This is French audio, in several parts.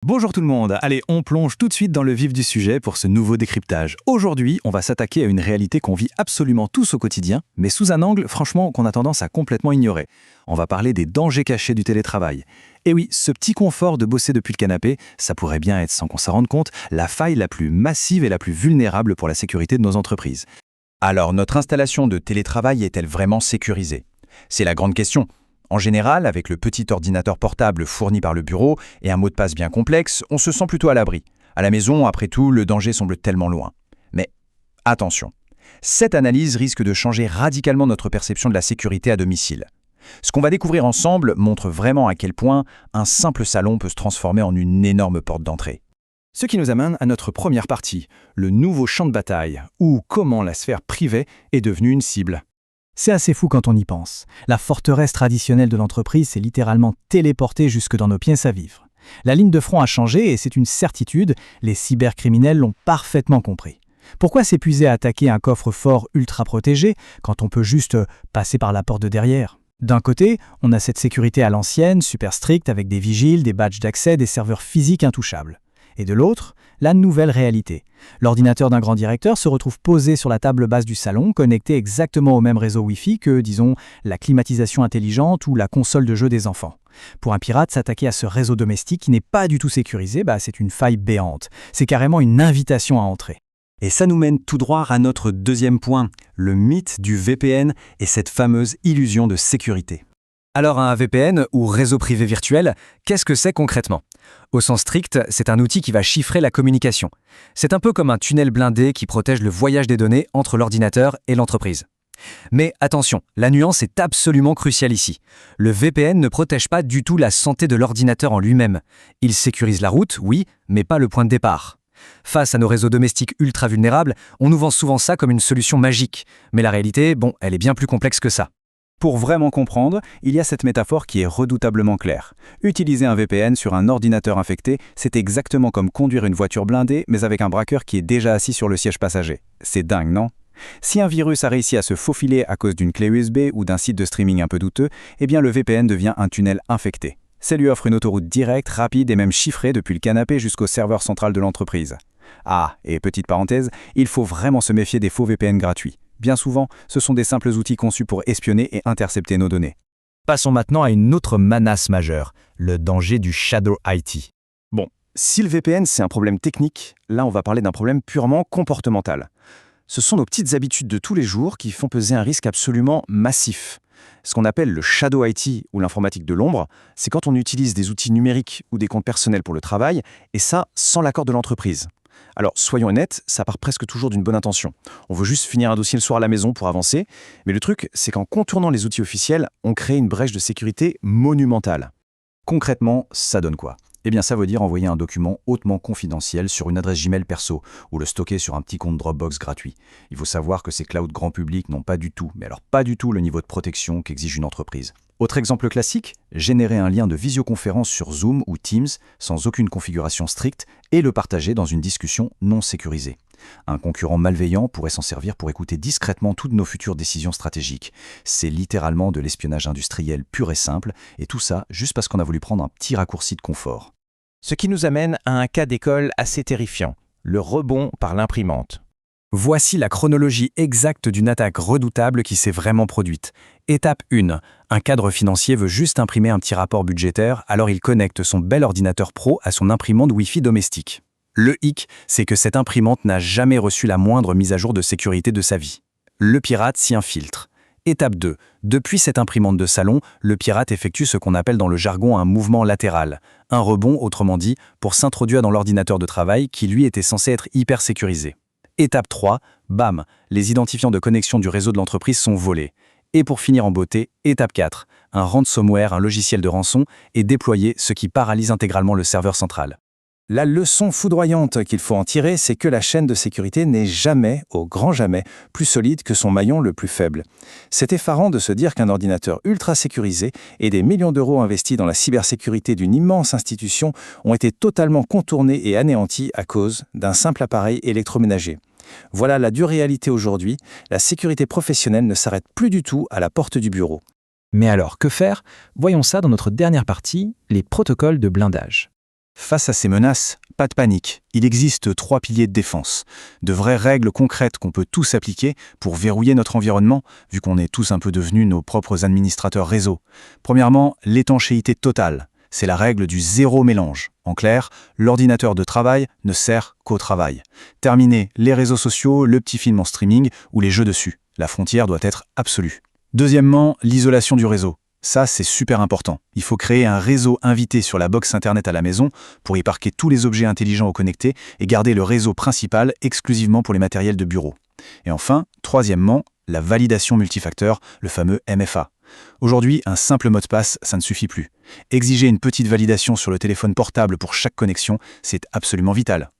Bonjour tout le monde, allez on plonge tout de suite dans le vif du sujet pour ce nouveau décryptage. Aujourd'hui, on va s'attaquer à une réalité qu'on vit absolument tous au quotidien, mais sous un angle franchement qu'on a tendance à complètement ignorer. On va parler des dangers cachés du télétravail. Et oui, ce petit confort de bosser depuis le canapé, ça pourrait bien être, sans qu'on s'en rende compte, la faille la plus massive et la plus vulnérable pour la sécurité de nos entreprises. Alors, notre installation de télétravail est-elle vraiment sécurisée? C'est la grande question. En général, avec le petit ordinateur portable fourni par le bureau et un mot de passe bien complexe, on se sent plutôt à l'abri. À la maison, après tout, le danger semble tellement loin. Mais attention, cette analyse risque de changer radicalement notre perception de la sécurité à domicile. Ce qu'on va découvrir ensemble montre vraiment à quel point un simple salon peut se transformer en une énorme porte d'entrée. Ce qui nous amène à notre première partie, le nouveau champ de bataille, ou comment la sphère privée est devenue une cible. C'est assez fou quand on y pense. La forteresse traditionnelle de l'entreprise s'est littéralement téléportée jusque dans nos pièces à vivre. La ligne de front a changé et c'est une certitude, les cybercriminels l'ont parfaitement compris. Pourquoi s'épuiser à attaquer un coffre-fort ultra protégé quand on peut juste passer par la porte de derrière? D'un côté, on a cette sécurité à l'ancienne, super stricte, avec des vigiles, des badges d'accès, des serveurs physiques intouchables. Et de l'autre, la nouvelle réalité. L'ordinateur d'un grand directeur se retrouve posé sur la table basse du salon, connecté exactement au même réseau Wi-Fi que, disons, la climatisation intelligente ou la console de jeu des enfants. Pour un pirate, s'attaquer à ce réseau domestique qui n'est pas du tout sécurisé, c'est une faille béante. C'est carrément une invitation à entrer. Et ça nous mène tout droit à notre deuxième point, le mythe du VPN et cette fameuse illusion de sécurité. Alors un VPN, ou réseau privé virtuel, qu'est-ce que c'est concrètement? Au sens strict, c'est un outil qui va chiffrer la communication. C'est un peu comme un tunnel blindé qui protège le voyage des données entre l'ordinateur et l'entreprise. Mais attention, la nuance est absolument cruciale ici. Le VPN ne protège pas du tout la santé de l'ordinateur en lui-même. Il sécurise la route, oui, mais pas le point de départ. Face à nos réseaux domestiques ultra vulnérables, on nous vend souvent ça comme une solution magique. Mais la réalité, elle est bien plus complexe que ça. Pour vraiment comprendre, il y a cette métaphore qui est redoutablement claire. Utiliser un VPN sur un ordinateur infecté, c'est exactement comme conduire une voiture blindée, mais avec un braqueur qui est déjà assis sur le siège passager. C'est dingue, non? Si un virus a réussi à se faufiler à cause d'une clé USB ou d'un site de streaming un peu douteux, eh bien le VPN devient un tunnel infecté. Ça lui offre une autoroute directe, rapide et même chiffrée depuis le canapé jusqu'au serveur central de l'entreprise. Ah, et petite parenthèse, il faut vraiment se méfier des faux VPN gratuits. Bien souvent, ce sont des simples outils conçus pour espionner et intercepter nos données. Passons maintenant à une autre menace majeure, le danger du shadow IT. Bon, si le VPN c'est un problème technique, là on va parler d'un problème purement comportemental. Ce sont nos petites habitudes de tous les jours qui font peser un risque absolument massif. Ce qu'on appelle le shadow IT ou l'informatique de l'ombre, c'est quand on utilise des outils numériques ou des comptes personnels pour le travail, et ça sans l'accord de l'entreprise. Alors, soyons honnêtes, ça part presque toujours d'une bonne intention. On veut juste finir un dossier le soir à la maison pour avancer, mais le truc, c'est qu'en contournant les outils officiels, on crée une brèche de sécurité monumentale. Concrètement, ça donne quoi? Eh bien, ça veut dire envoyer un document hautement confidentiel sur une adresse Gmail perso ou le stocker sur un petit compte Dropbox gratuit. Il faut savoir que ces clouds grand public n'ont pas du tout, mais alors pas du tout le niveau de protection qu'exige une entreprise. Autre exemple classique, générer un lien de visioconférence sur Zoom ou Teams sans aucune configuration stricte et le partager dans une discussion non sécurisée. Un concurrent malveillant pourrait s'en servir pour écouter discrètement toutes nos futures décisions stratégiques. C'est littéralement de l'espionnage industriel pur et simple, et tout ça juste parce qu'on a voulu prendre un petit raccourci de confort. Ce qui nous amène à un cas d'école assez terrifiant, le rebond par l'imprimante. Voici la chronologie exacte d'une attaque redoutable qui s'est vraiment produite. Étape 1. Un cadre financier veut juste imprimer un petit rapport budgétaire, alors il connecte son bel ordinateur pro à son imprimante Wi-Fi domestique. Le hic, c'est que cette imprimante n'a jamais reçu la moindre mise à jour de sécurité de sa vie. Le pirate s'y infiltre. Étape 2. Depuis cette imprimante de salon, le pirate effectue ce qu'on appelle dans le jargon un mouvement latéral. Un rebond, autrement dit, pour s'introduire dans l'ordinateur de travail qui lui était censé être hyper sécurisé. Étape 3, bam, les identifiants de connexion du réseau de l'entreprise sont volés. Et pour finir en beauté, étape 4, un ransomware, un logiciel de rançon, est déployé, ce qui paralyse intégralement le serveur central. La leçon foudroyante qu'il faut en tirer, c'est que la chaîne de sécurité n'est jamais, au grand jamais, plus solide que son maillon le plus faible. C'est effarant de se dire qu'un ordinateur ultra sécurisé et des millions d'euros investis dans la cybersécurité d'une immense institution ont été totalement contournés et anéantis à cause d'un simple appareil électroménager. Voilà la dure réalité aujourd'hui, la sécurité professionnelle ne s'arrête plus du tout à la porte du bureau. Mais alors, que faire? Voyons ça dans notre dernière partie, les protocoles de blindage. Face à ces menaces, pas de panique. Il existe 3 piliers de défense. De vraies règles concrètes qu'on peut tous appliquer pour verrouiller notre environnement, vu qu'on est tous un peu devenus nos propres administrateurs réseau. Premièrement, l'étanchéité totale. C'est la règle du zéro mélange. En clair, l'ordinateur de travail ne sert qu'au travail. Terminé les réseaux sociaux, le petit film en streaming ou les jeux dessus. La frontière doit être absolue. Deuxièmement, l'isolation du réseau. Ça, c'est super important. Il faut créer un réseau invité sur la box Internet à la maison pour y parquer tous les objets intelligents au connecté et garder le réseau principal exclusivement pour les matériels de bureau. Et enfin, troisièmement, la validation multifacteur, le fameux MFA. Aujourd'hui, un simple mot de passe, ça ne suffit plus. Exiger une petite validation sur le téléphone portable pour chaque connexion, c'est absolument vital.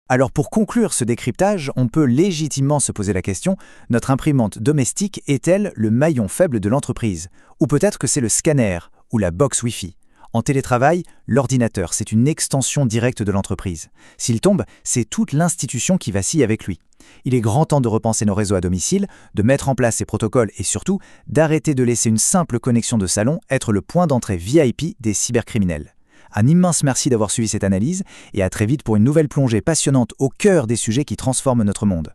Alors pour conclure ce décryptage, on peut légitimement se poser la question, notre imprimante domestique est-elle le maillon faible de l'entreprise? Ou peut-être que c'est le scanner ou la box Wi-Fi? En télétravail, l'ordinateur, c'est une extension directe de l'entreprise. S'il tombe, c'est toute l'institution qui vacille avec lui. Il est grand temps de repenser nos réseaux à domicile, de mettre en place ces protocoles et surtout d'arrêter de laisser une simple connexion de salon être le point d'entrée VIP des cybercriminels. Un immense merci d'avoir suivi cette analyse et à très vite pour une nouvelle plongée passionnante au cœur des sujets qui transforment notre monde.